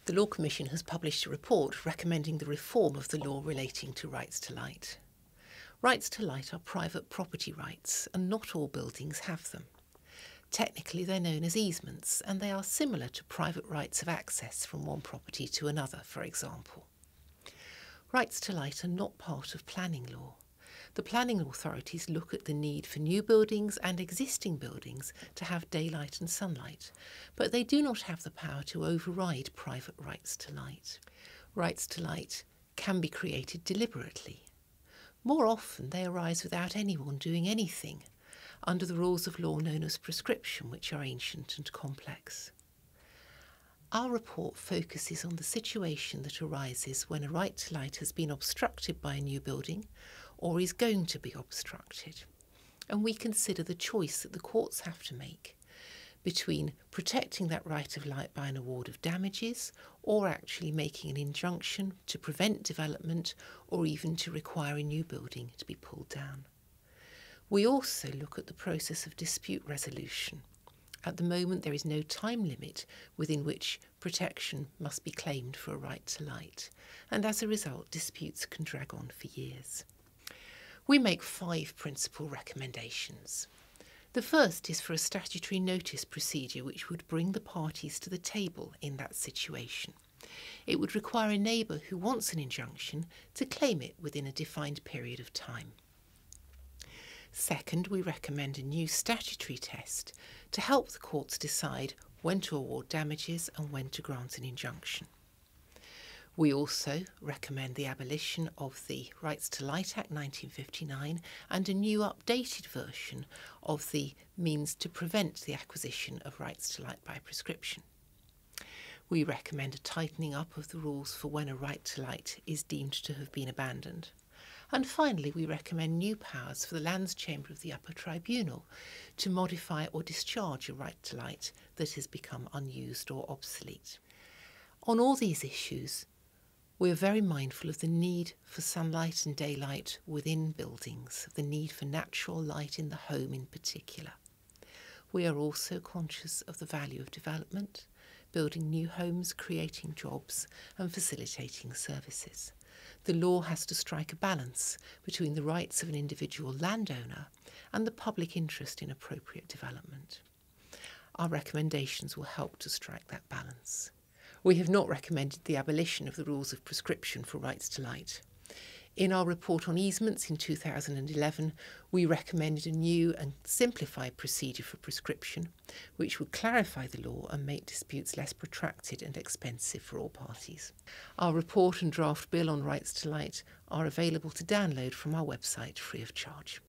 The Law Commission has published a report recommending the reform of the law relating to rights to light. Rights to light are private property rights, and not all buildings have them. Technically, they're known as easements, and they are similar to private rights of access from one property to another, for example. Rights to light are not part of planning law. The planning authorities look at the need for new buildings and existing buildings to have daylight and sunlight, but they do not have the power to override private rights to light. Rights to light can be created deliberately. More often they arise without anyone doing anything, under the rules of law known as prescription, which are ancient and complex. Our report focuses on the situation that arises when a right to light has been obstructed by a new building or is going to be obstructed, and we consider the choice that the courts have to make between protecting that right of light by an award of damages or actually making an injunction to prevent development or even to require a new building to be pulled down. We also look at the process of dispute resolution. At the moment, there is no time limit within which protection must be claimed for a right to light, and as a result, disputes can drag on for years. We make 5 principal recommendations. The first is for a statutory notice procedure which would bring the parties to the table in that situation. It would require a neighbour who wants an injunction to claim it within a defined period of time. Second, we recommend a new statutory test to help the courts decide when to award damages and when to grant an injunction. We also recommend the abolition of the Rights to Light Act 1959 and a new updated version of the means to prevent the acquisition of rights to light by prescription. We recommend a tightening up of the rules for when a right to light is deemed to have been abandoned. And finally, we recommend new powers for the Lands Chamber of the Upper Tribunal to modify or discharge a right to light that has become unused or obsolete. On all these issues, we are very mindful of the need for sunlight and daylight within buildings, the need for natural light in the home in particular. We are also conscious of the value of development, building new homes, creating jobs and facilitating services. The law has to strike a balance between the rights of an individual landowner and the public interest in appropriate development. Our recommendations will help to strike that balance. We have not recommended the abolition of the rules of prescription for rights to light. In our report on easements in 2011, we recommended a new and simplified procedure for prescription, which would clarify the law and make disputes less protracted and expensive for all parties. Our report and draft bill on rights to light are available to download from our website free of charge.